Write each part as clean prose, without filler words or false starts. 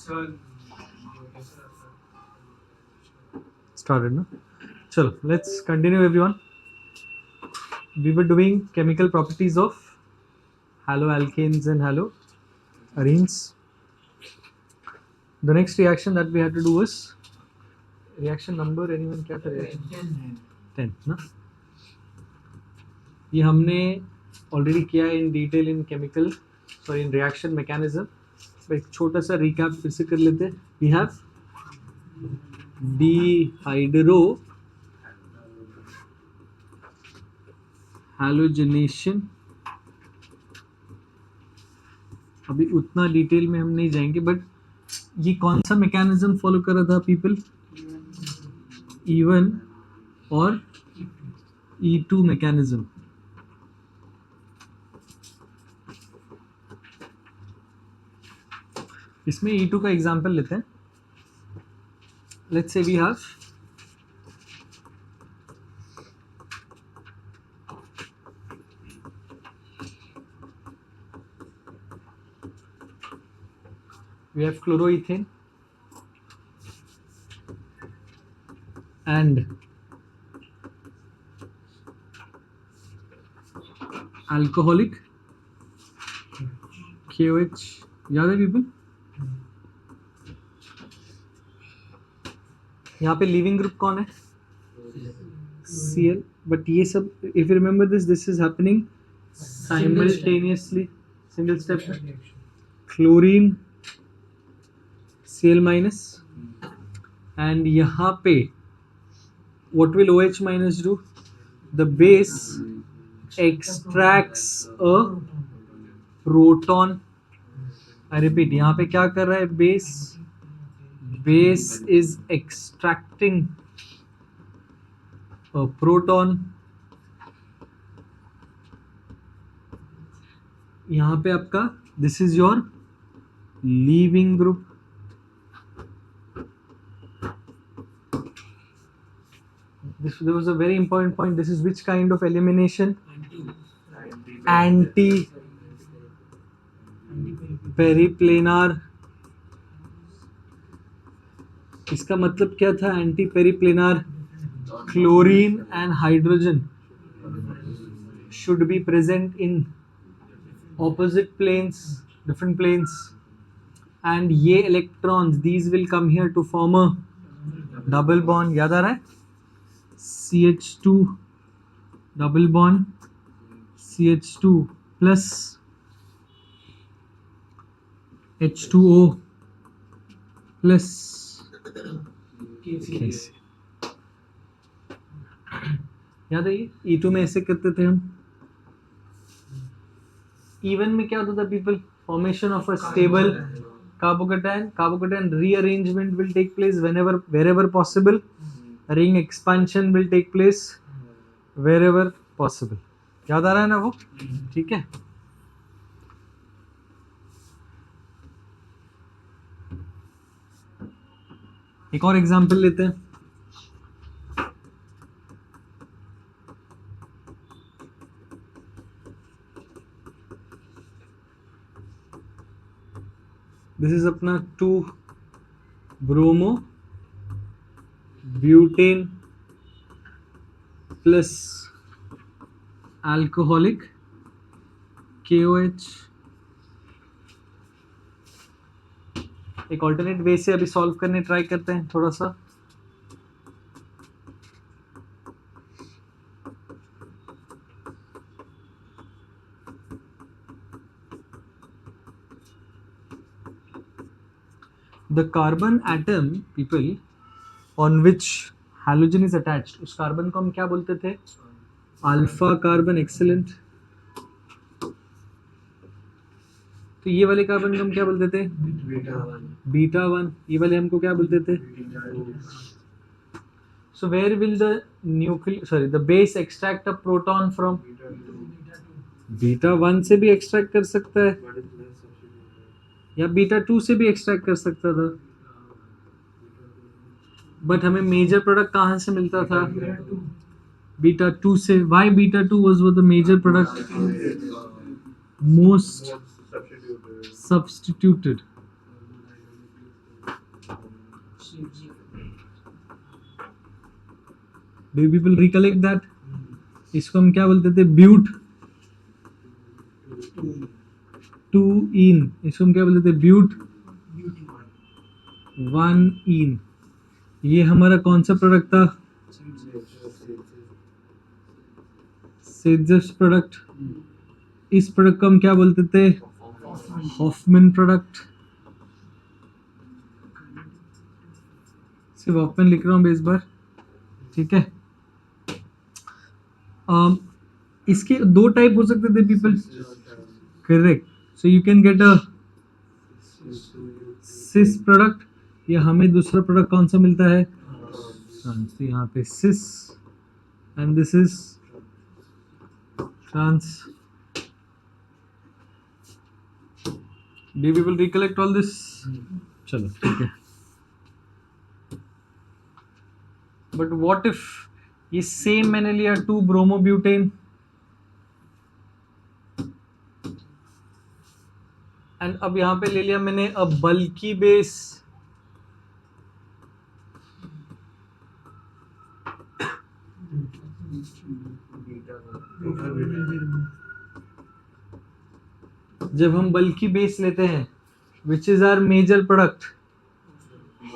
Started, no? Chalo, let's continue, everyone. We were doing chemical properties of haloalkanes and haloarenes. The next reaction that we had to do is reaction number. Anyone क्या था reaction? 10 ना? ये हमने already किया है in detail in chemical in reaction mechanism. एक छोटा सा रिकैप फिर से कर लेते हैं. We have dehydrohalogenation. अभी उतना डिटेल में हम नहीं जाएंगे, बट ये कौन सा मैकेनिज्म फॉलो कर रहा था पीपल? E1 और E2 मैकेनिज्म. इसमें E2 का एग्जांपल लेते हैं. Let's say we have chloroethane and alcoholic KOH. याद है पीपल? यहाँ पे लीविंग ग्रुप कौन है? Cl. बट ये सब if you remember this is happening simultaneously, single step. Chlorine Cl minus, and यहाँ पे what will OH minus do? The base extracts a proton. I repeat, यहाँ पे क्या कर रहा है? base is extracting a proton. यहाँ पे आपका this is your leaving group. There was a very important point. This is which kind of elimination? Anti-periplanar. इसका मतलब क्या था? Anti-periplanar. Chlorine and hydrogen should be present in opposite planes, different planes, and ये electrons, these will come here to form a double bond. याद आ रहा है? CH2 double bond CH2 plus H2O plus KC. याद है? E2 में ऐसे करते थे हम. E1 में क्या होता था people? Formation of a stable carbocation rearrangement will take place wherever possible. Ring expansion will take place wherever possible. याद आ रहा है ना वो? ठीक है. एक और एग्जांपल लेते हैं. दिस इज अपना 2 bromo butane plus alcoholic KOH. एक ऑल्टरनेट वे से अभी सॉल्व करने ट्राई करते हैं थोड़ा सा. The carbon atom people on which halogen is attached, उस कार्बन को हम क्या बोलते थे? Alpha carbon. एक्सीलेंट. तो ये वाले कार्बन को हम क्या बोलते थे? बीटा 1. ये वाले हमको क्या बोलते थे? So where will the base extract a proton from? Beta 1 से भी एक्सट्रैक्ट कर सकता है या बीटा 2 से भी एक्सट्रैक्ट कर सकता था, बट हमें मेजर प्रोडक्ट कहाँ से मिलता था? बीटा 2 से. Why beta 2 was the major product? Most substituted. Do people recollect that? इसको हम क्या बोलते थे? But two ene. इसको हम क्या बोलते थे? But one ene. ये हमारा कौन सा प्रोडक्ट था? सिजेस प्रोडक्ट। इस प्रोडक्ट को हम क्या बोलते थे? Hoffmann product. सिर्फ हॉफमैन लिख रहा हूँ इस बार, ठीक है। इसके दो टाइप हो सकते थे people, correct. So you can get a cis product, या हमें दूसरा प्रोडक्ट कौन सा मिलता है? तो यहाँ पे cis and this is trans. Do people recollect all this? चलो ठीक है। बट व्हाट इफ ये सेम मैंने लिया 2 ब्रोमोब्यूटेन एंड अब यहां पे ले लिया मैंने अ बल्की बेस जब हम बल्की बेस लेते हैं which is our major product,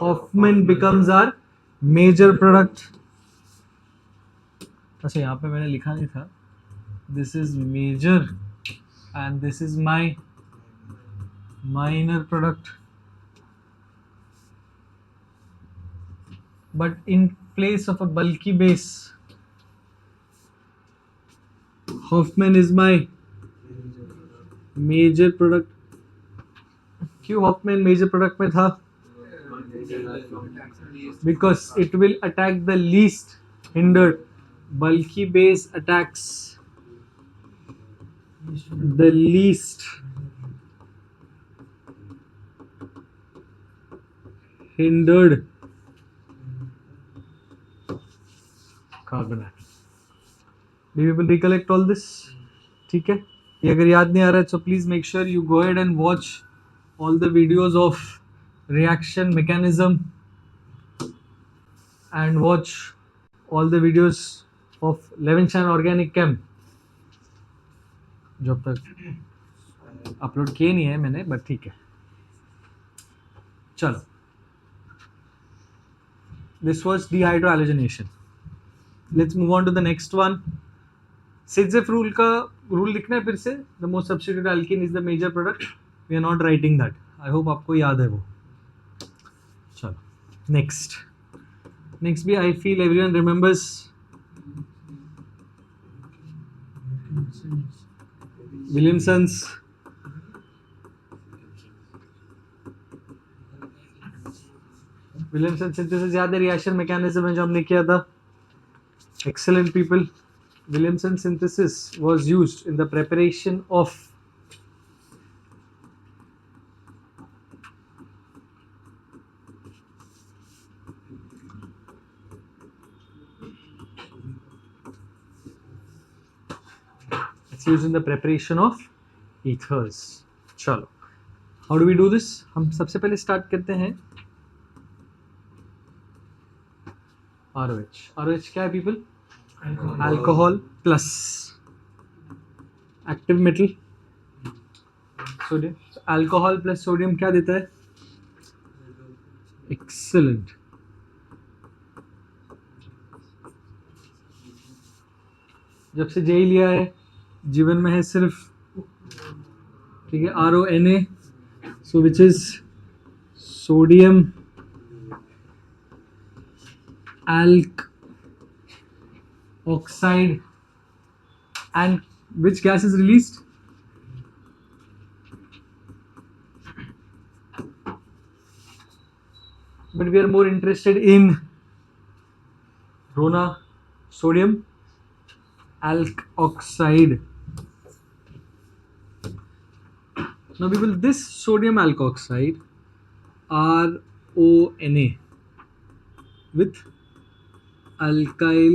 Hofmann becomes our major product. अच्छा यहाँ पे मैंने लिखा नहीं था, this is major and this is my minor product, but in place of a bulky base Hoffman is my major product। क्यों Hoffman major product में था? because it will attack the least hindered। bulky base attacks the least hindered carbon atom। Do you people recollect all this? ठीक है। ये अगर याद नहीं आ रहा है so please make sure you go ahead and watch all the videos of reaction mechanism and watch all the videos of Levinstein Organic Chem जो अब तक अपलोड किए नहीं है मैंने, बट ठीक है। चलो, this was dehydrohalogenation। Let's move on to the next one। Sidzeff rule का रूल लिखना है फिर से। The most substituted alkene is the major product। We are not writing that। I hope आपको याद है वो। चलो next भी I feel everyone remembers Williamson's synthesis याद है? रिएक्शन मैकेनिज्म है जो हमने किया था। Excellent people। Williamson synthesis was used in the preparation of ethers। चलो, how do we do this? हम सबसे पहले स्टार्ट करते हैं ROH क्या है people? Alcohol plus active metal sodium. Alcohol plus sodium क्या देता है? एक्सेलेंट। जब से जेई लिया है जीवन में है सिर्फ, ठीक है, RONA, so which is sodium alk oxide, and which gas is released? But we are more interested in RONA, sodium alk oxide। Now people, this sodium alk oxide RONA with alkyl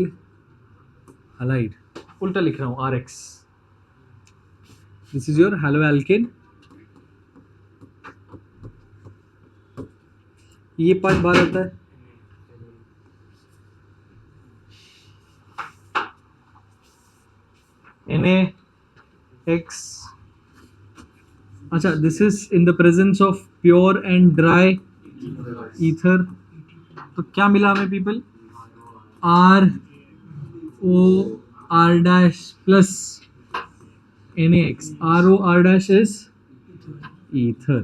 halide, उल्टा लिख रहा हूँ RX। This is your haloalkane ये part बाहर आता है, NaX. अच्छा, this is in the presence of pure and dry ether. तो क्या मिला हमें people? ROR dash plus NaX. ROR dash is ether.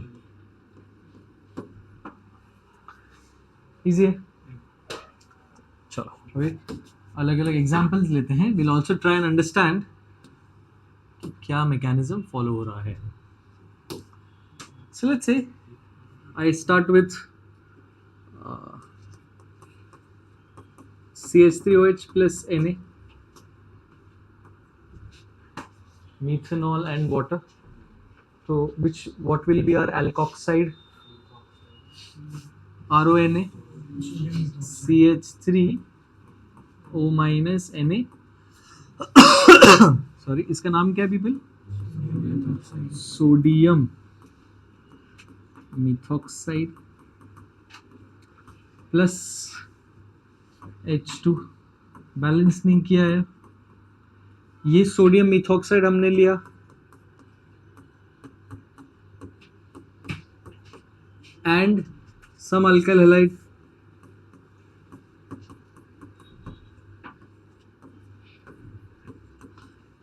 Easy है. चलो अभी अलग अलग एग्जांपल्स लेते हैं. Will also try and understand कि क्या मैकेनिज्म फॉलो हो रहा है. So let's say I start with CH3OH plus Na, methanol and water. So what will be our alkoxide? RONA, CH3O minus Na. Sorry, इसका नाम क्या है people? Sodium methoxide plus H2. Balance नहीं किया है. ये सोडियम मिथॉक्साइड हमने लिया, and some alkyl halide.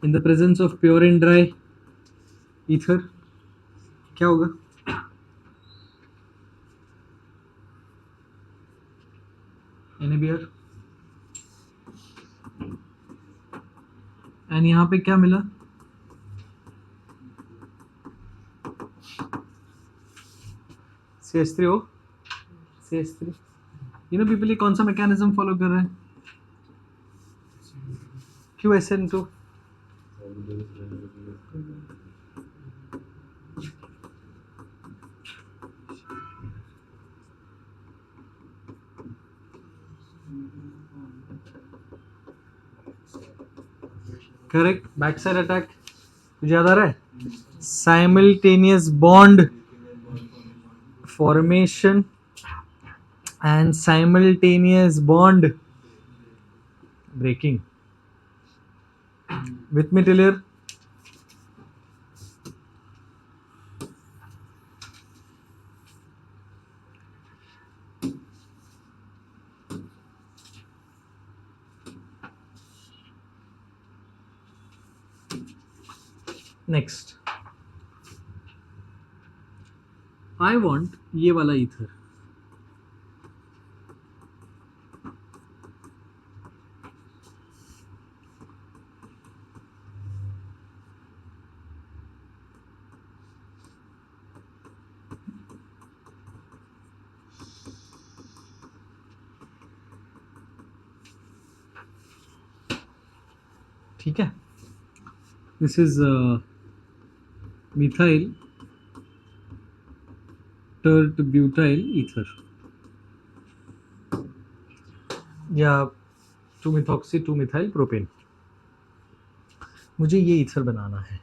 In the presence of pure and dry ether क्या होगा? NaBr. एंड यहाँ पे क्या मिला? CH3O, CH3. You know people, ये कौन सा मैकेनिज्म फॉलो कर रहे हैं? QSN2. Correct. Back side attack मुझे याद आ रहा है. Simultaneous bond formation and simultaneous bond breaking. With me till here? Next, I want ये वाला ईथर. ठीक है. This is methyl tert butyl ether या 2-methoxy 2-methyl propane. मुझे ये ईथर बनाना है.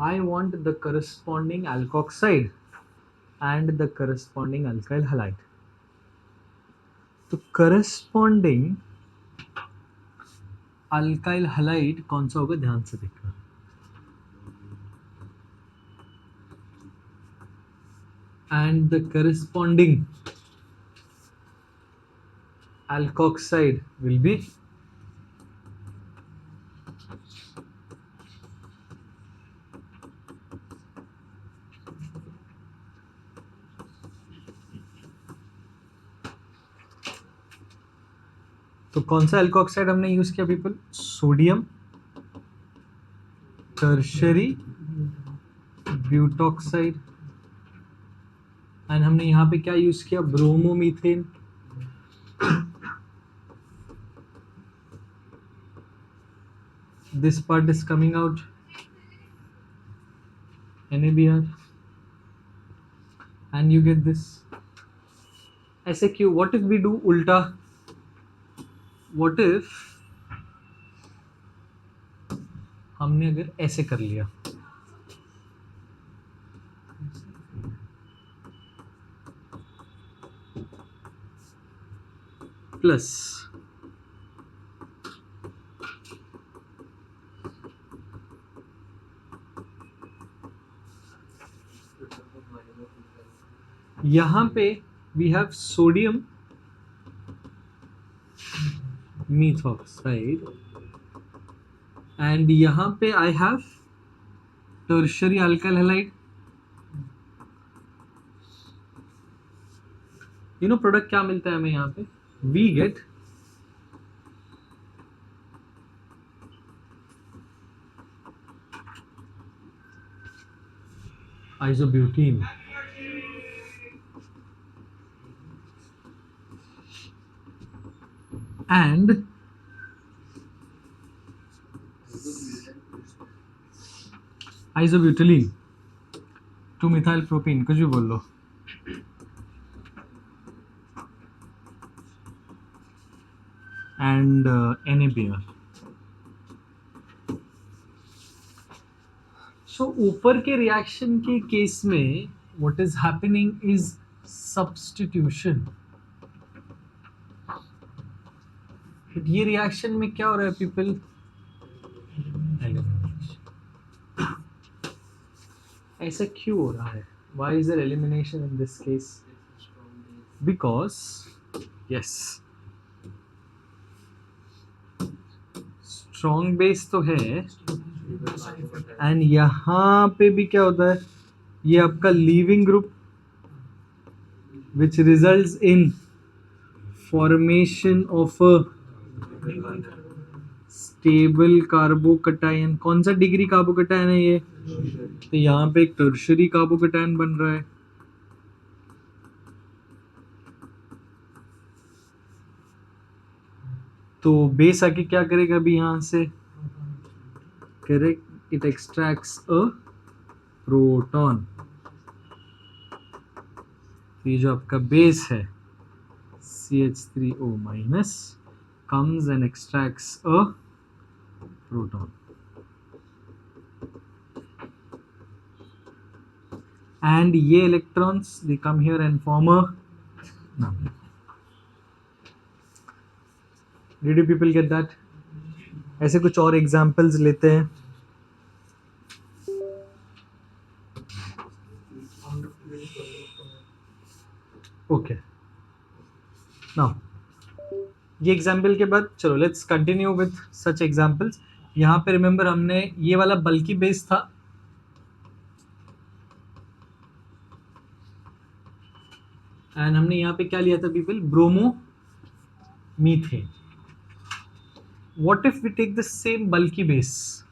I want the corresponding alkoxide and the corresponding alkyl halide. तो corresponding alkyl halide कौन सा होगा? ध्यान से देखना. And the corresponding alkoxide will be तो कौन सा एल्कोक्साइड हमने यूज किया people? Sodium tertiary butoxide. And हमने यहाँ पे क्या यूज किया? Bromomethane. This part is coming out NaBr and you get this. ऐसे क्यों? What if we do उल्टा? What if हमने अगर ऐसे कर लिया? plus यहाँ पे we have sodium methoxide and यहाँ पे I have tertiary alkyl halide. You know product क्या मिलता है हमें यहाँ पे? We get isobutene. And isobutylene, 2-methyl propene, कुछ भी बोल लो. And NaBr. So ऊपर के रिएक्शन के केस में what is happening is substitution. ये रिएक्शन में क्या हो रहा है पीपल? ऐसा क्यों हो रहा है? Why is there elimination in this case? Because yes, strong base तो है and यहाँ पे भी क्या होता है? ये आपका leaving group which results in formation of a stable carbocation. कौन सा डिग्री कार्बोकैटायन है ये? तो यहाँ पे एक टर्शरी कार्बोकैटायन बन रहा है. तो बेस आके क्या करेगा अभी यहाँ से? Correct, it extracts a proton. ये जो आपका बेस है CH3O minus comes and extracts a proton. And ये electrons they come here and form a number. Did you people get that? ऐसे कुछ और examples लेते हैं. Okay. Now ये एग्जाम्पल के बाद चलो let's continue with such examples. यहाँ पे रिमेंबर हमने ये वाला बल्कि बेस था एंड हमने यहाँ पे क्या लिया था people? Bromomethane. What if we take the same bulky base?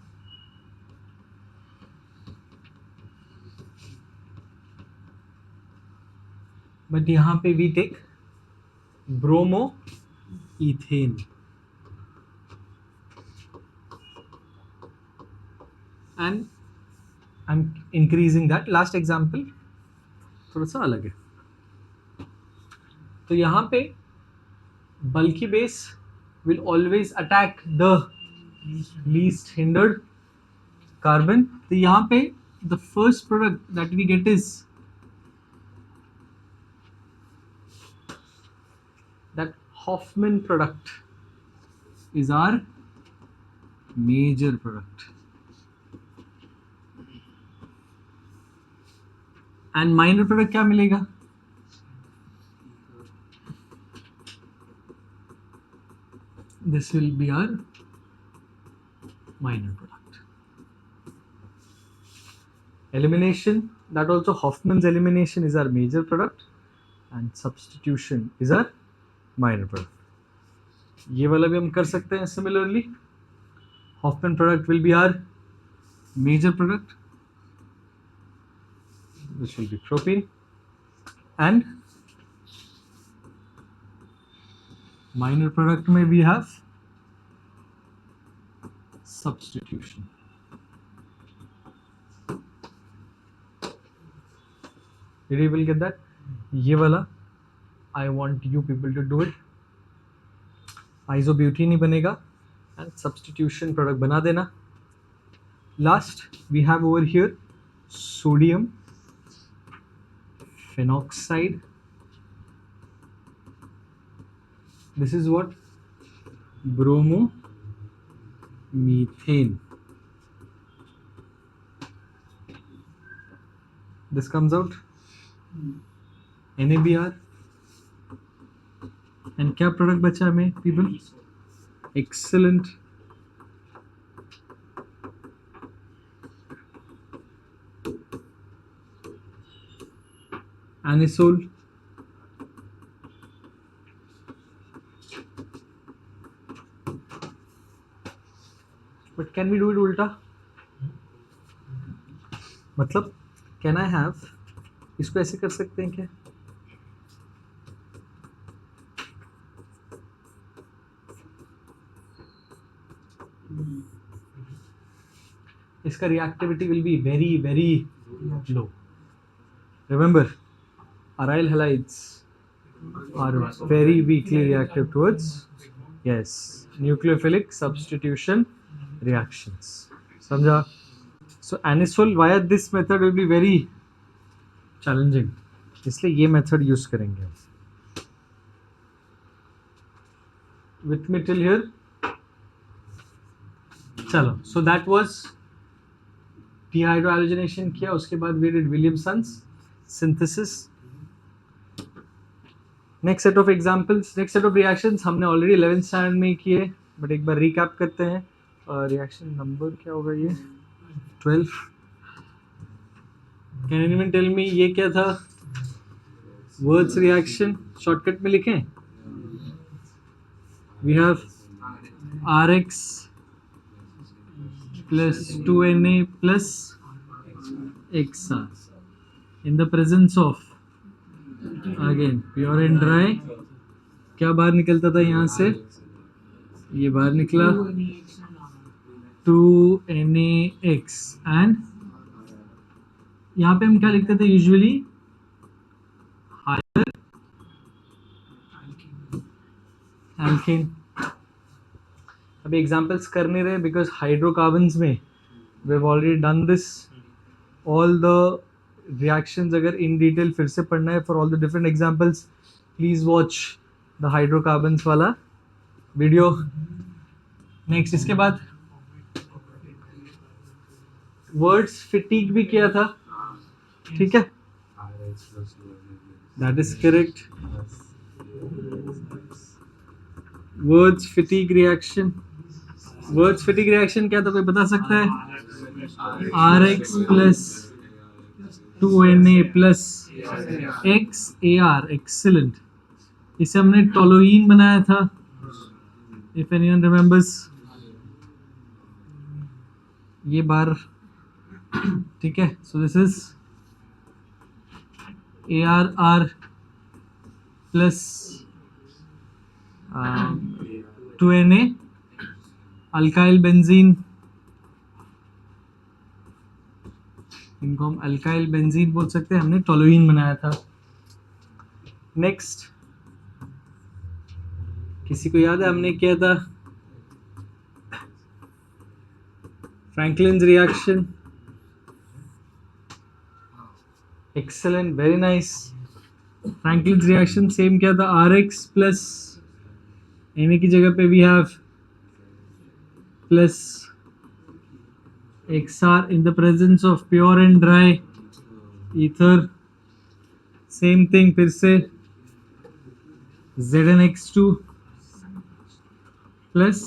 But यहाँ पे we take bromo ethane and I'm increasing that. Last example थोड़ा सा अलग है. तो यहाँ पे bulky base will always attack the least hindered carbon. तो यहाँ पे the first product that we get is that Hoffman product is our major product. And minor product क्या मिलेगा? This will be our minor product. Elimination, that also Hoffman's elimination is our major product and substitution is our minor product. ये वाला भी हम कर सकते हैं similarly. Hoffman product will be our major product, which will be propene, and minor product में we have substitution. Did you will get that? ये वाला I want you people to do it. Isobutene ही बनेगा and substitution product बना देना. Last we have over here sodium phenoxide This is what? Bromomethane. This comes out NaBr. And क्या product बचा हमें people? Excellent. Anisole. But can we do it उल्टा? मतलब can I have, इसको ऐसे कर सकते हैं क्या? इसका reactivity will be very very low. Remember, aryl halides are very weakly reactive towards nucleophilic substitution reactions. समझा? So anisole via this method will be very challenging. इसलिए ये method use करेंगे. With me till here? चलो. So that was dehydrohalogenation किया. उसके बाद we did Williamson's synthesis. Next set of examples, next set of reactions हमने already 11th standard में किए, but एक बार recap करते हैं. Reaction number क्या होगा ये? 12. Can anyone tell me ये क्या था? Words reaction shortcut में लिखें. We have Rx plus 2Na plus XR in the presence of again pure and dry. क्या बाहर निकलता था यहाँ से? ये बाहर निकला 2NaX and यहाँ पे हम क्या लिखते थे यूजुअली? Higher alkane. अभी एग्जांपल्स कर नहीं रहे बिकॉज हाइड्रोकार्बन्स में we have already done this. All the reactions अगर इन डिटेल फिर से पढ़ना है for all the different examples, please watch the hydrocarbons वाला वीडियो. नेक्स्ट इसके बाद वर्ड्स फिटीग भी किया था, ठीक है? That is correct. Wurtz Fittig reaction. Wurtz Fittig reaction क्या था, कोई बता सकता है? Rx plus 2Na plus XAR. Excellent. इसे हमने टोलुइन बनाया था, इफ एनीवन रिमेंबर्स. ये बार ठीक है. So this is ArR plus 2Na alkyl benzene. इनको हम अल्काइल बेंजीन बोल सकते हैं. हमने टोलुइन बनाया था. नेक्स्ट किसी को याद है हमने किया था? Franklin's reaction. Excellent, very nice. Franklin's reaction same क्या था? Rx प्लस Na की जगह पे we have plus XR in the presence of pure and dry ether. Same thing फिर से ZnX2 plus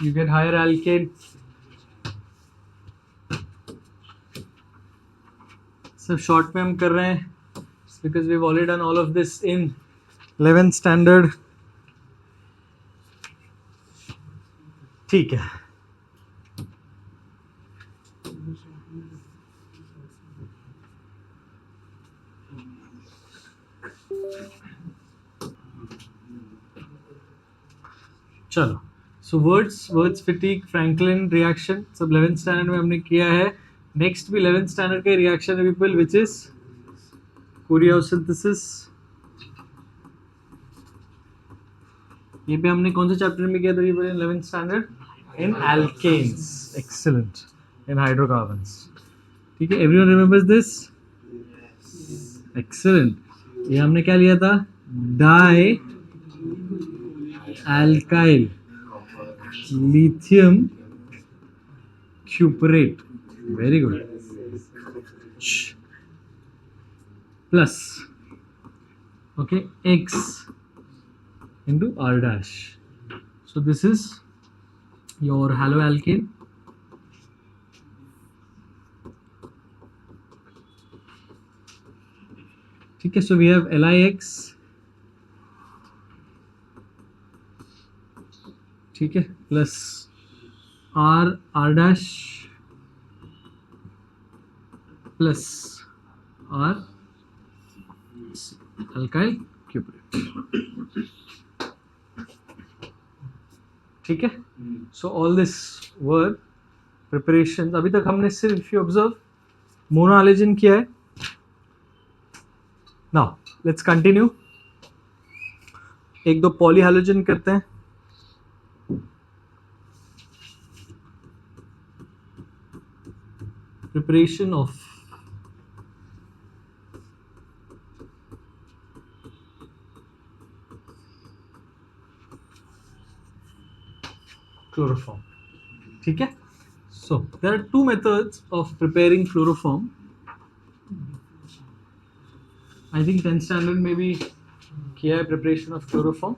you get higher alkane. सब शॉर्ट में हम कर रहे हैं because we've already done all of this in 11th standard. ठीक है. चलो. सो वर्ड्स फिटीग, फ्रैंकलिन रिएक्शन सब 11th स्टैंडर्ड में हमने किया है. नेक्स्ट भी 11th स्टैंडर्ड का रिएक्शन है पीपल, विच इज कोरियोसिंथेसिस. ये पे हमने कौन से चैप्टर में किया था people in 11th standard? In alkenes. Excellent. In hydrocarbons. ठीक है, एवरीवन रिमेंबर्स दिस? एक्सीलेंट. ये हमने क्या लिया था, di alkyl lithium cuprate, very good, plus okay X into R dash. So this is your haloalkane. ठीक है, so we have LiX, ठीक है, plus R dash plus R alkyl cuprate, ठीक है. So all this were preparations. अभी तक हमने सिर्फ, if you observe, मोनोहैलोजन किया है. Now let's continue. एक दो पॉलीहैलोजन करते हैं. Preparation of chloroform. ठीक है. So there are two methods of preparing chloroform. I think 10th standard में भी किया है preparation of chloroform.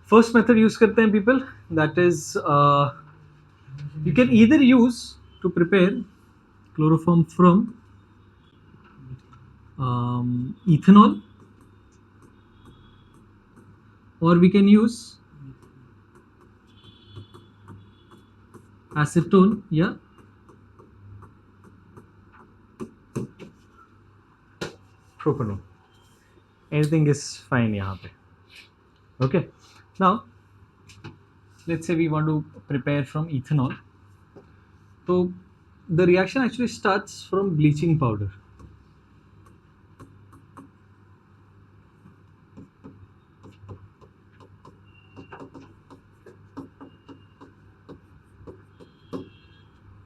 First method use करते हैं people, that is you can either use to prepare chloroform from ethanol, or we can use acetone या propanol. Anything is fine यहाँ पे. Okay. Now let's say we want to prepare from ethanol. So the reaction actually starts from bleaching powder.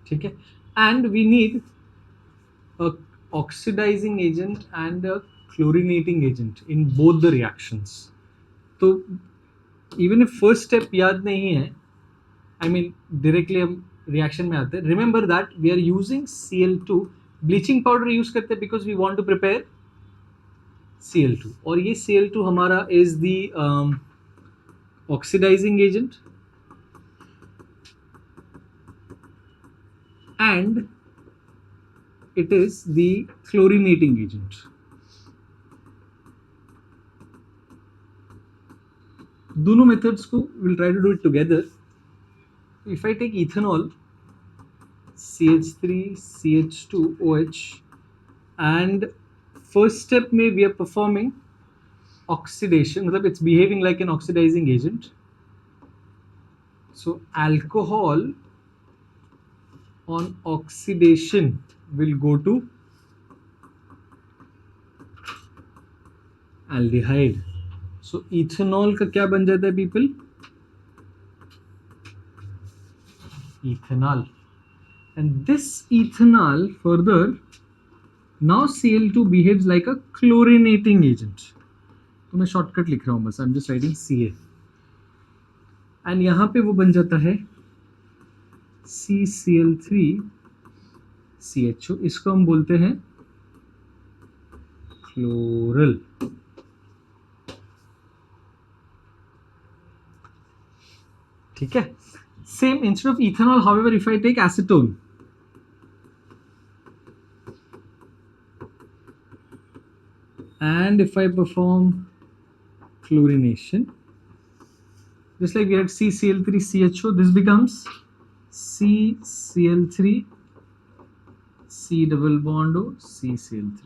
ठीक है. And we need a oxidizing agent and a chlorinating agent in both the reactions. तो even if first step याद नहीं है, I mean directly हम reaction में आते हैं. Remember that we are using Cl2. Bleaching powder use करते हैं because we want to prepare Cl2. और ये Cl2 हमारा is the oxidizing agent and it is the chlorinating agent. दोनों methods को we'll try to do it together. If I take ethanol, CH3 CH2 OH, and first step में we are performing oxidation, मतलब it's behaving like an oxidizing agent. So alcohol on oxidation will go to aldehyde. So ethanol का क्या बन जाता है people? Ethanol. And this ethanol further, now Cl2 behaves like a chlorinating agent. तो मैं shortcut लिख रहा हूँ बस, I'm just writing Ca. And यहाँ पे वो बन जाता है CCl3 CHO. इसको हम बोलते हैं क्लोरल. ठीक है. Same, instead of ethanol, however, if I take acetone, and if I perform chlorination, just like we had CCl3 CHO, this becomes CCl3 C double bond O CCl3.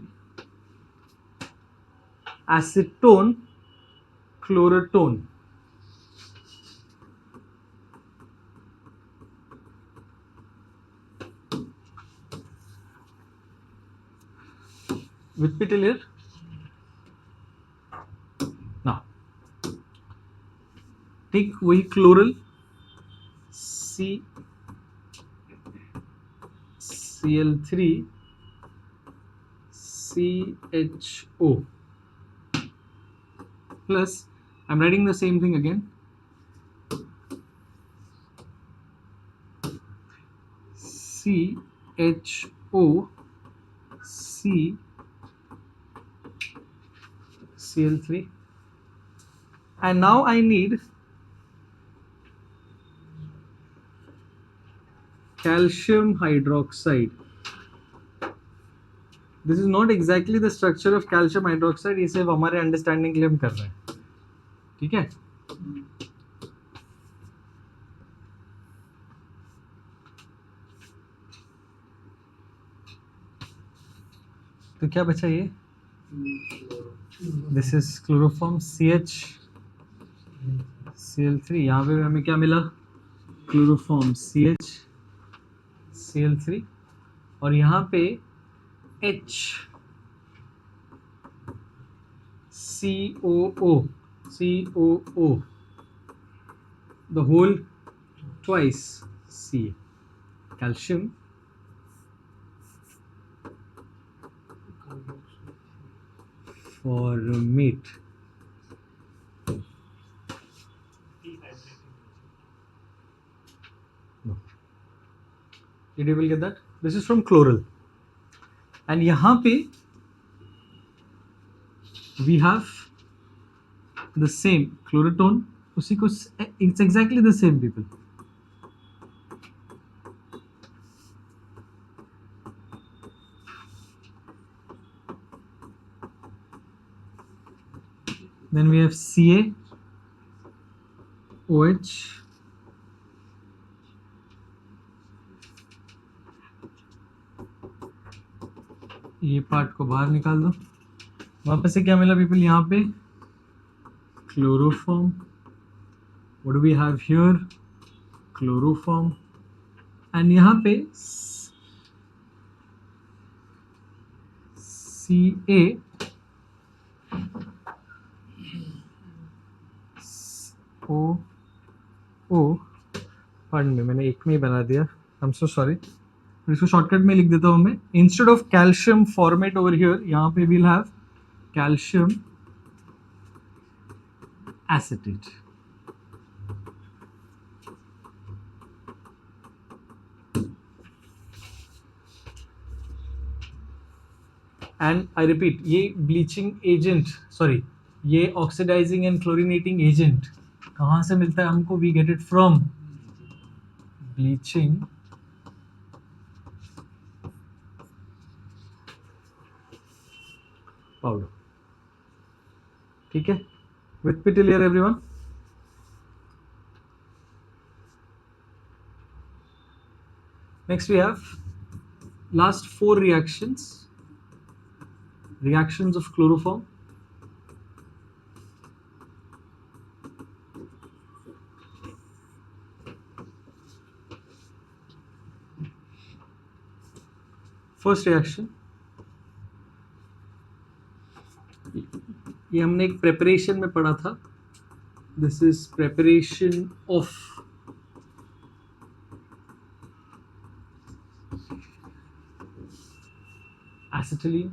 Acetone, chloratone. With me till here? Now take वही chloral CCl3 CHO plus, I'm writing the same thing again, CHO C Cl3, and now I need calcium hydroxide. This is not exactly the structure of calcium hydroxide, ये सिर्फ हमारे understanding के लिए हम कर रहे हैं, ठीक है. तो क्या बचा ये? This is chloroform CH Cl3. यहाँ पे हमें क्या मिला? क्लोरोफॉर्म CH Cl3, और यहाँ पे COO, the whole twice Ca, calcium formate. No. Did you able get that? This is from chloral, and यहाँ पे we have the same chloratone. उसी को, it's exactly the same, people. Then we have Ca OH, ये part को बाहर निकाल दो. वापस से क्या मिला पीपल? यहाँ पे chloroform. What do we have here? Chloroform, and यहाँ पे Ca O, पार्डन में मैंने एक में ही बना दिया, आई एम सो सॉरी. इसको शॉर्टकट में लिख देता हूँ मैं. Instead of calcium formate over here, यहाँ पे we'll have calcium acetate. And I repeat, ये ब्लीचिंग एजेंट, सॉरी, ये ऑक्सीडाइजिंग एंड क्लोरिनेटिंग एजेंट कहाँ से मिलता है हमको? We get it from bleaching powder. ठीक है, with me till here everyone? Next we have last 4 reactions of chloroform. First reaction, ये हमने एक प्रेपरेशन में पढ़ा था. This is preparation of acetylene,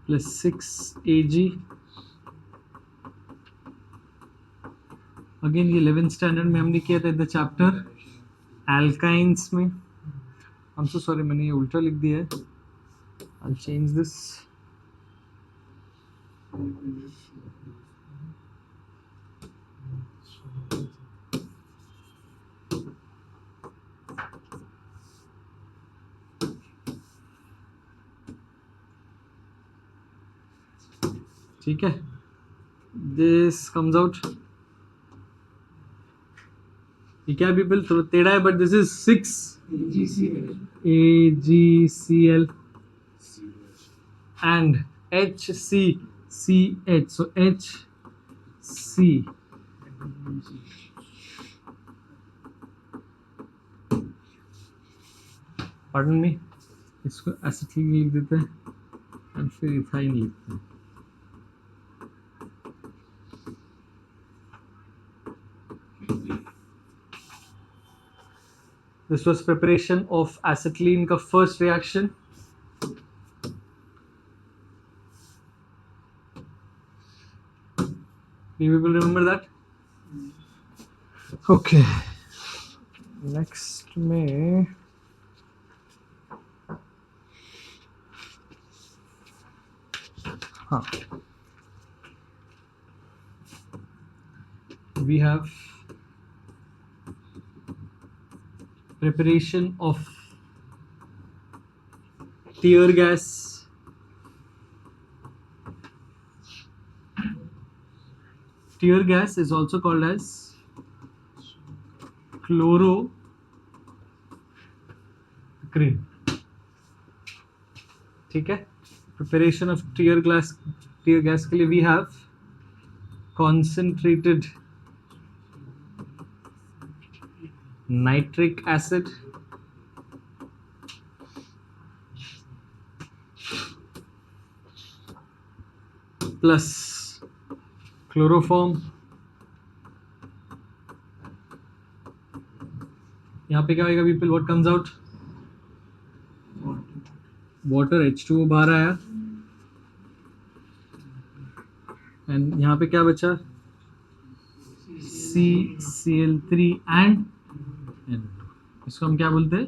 plus 6 Ag. Again ये 11th स्टैंडर्ड में हमने किया था द चैप्टर एल्काइंस में. आई एम सो सॉरी, मैंने ये उल्टा लिख दिया है. I change this. ठीक है, दिस कम्स आउट. ये क्या पीपल, थोड़ा टेढ़ा है, but this is 6 AgCl and HCCH. so HC, pardon me, इसको एसिटिलीन लिख देते हैं एंड फिर इथाइन लिखते हैं. This was preparation of acetylene का first reaction. Do you people remember that? Okay. Next में हाँ, we have preparation of tear gas. Tear gas is also called as chloroquine. ठीक है, preparation of tear gas के लिए we have concentrated nitric acid plus chloroform. यहाँ पे क्या होगा people? What comes out? Water, H2O बाहर आया, and यहाँ पे क्या बचा? CCl3 and N2. इसको हम क्या बोलते हैं?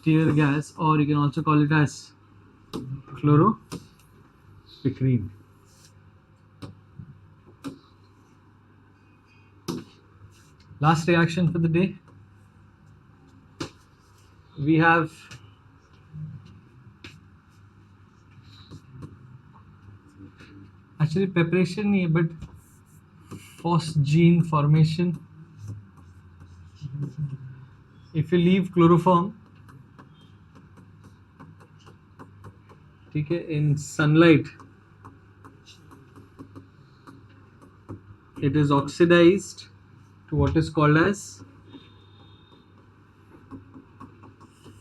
Tear gas, or you can also call it as chloroquine. Last reaction for the day. We have actually preparation नहीं है, but phosgene formation. If you leave chloroform, ठीक है, in sunlight, it is oxidized to what is called as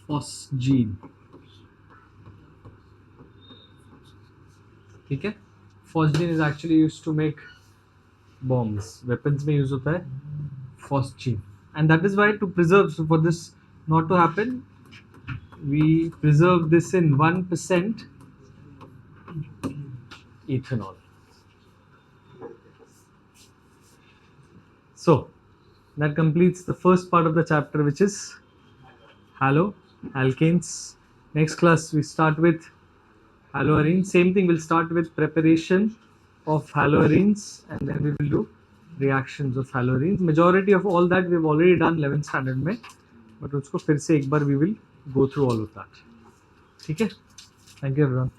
phosgene. ठीक है, phosgene is actually used to make bombs. Weapons में use होता है phosgene, and that is why to preserve, so for this not to happen, we preserve this in 1% ethanol. So that completes the first part of the chapter, which is haloalkanes. Next class we start with haloarenes. Same thing, we'll start with preparation of haloarenes, and then we will do reactions of haloarenes. Majority of all that we've already done 11th standard में, but उसको फिर से एक बार we will go through all of that. ठीक है? Thank you everyone.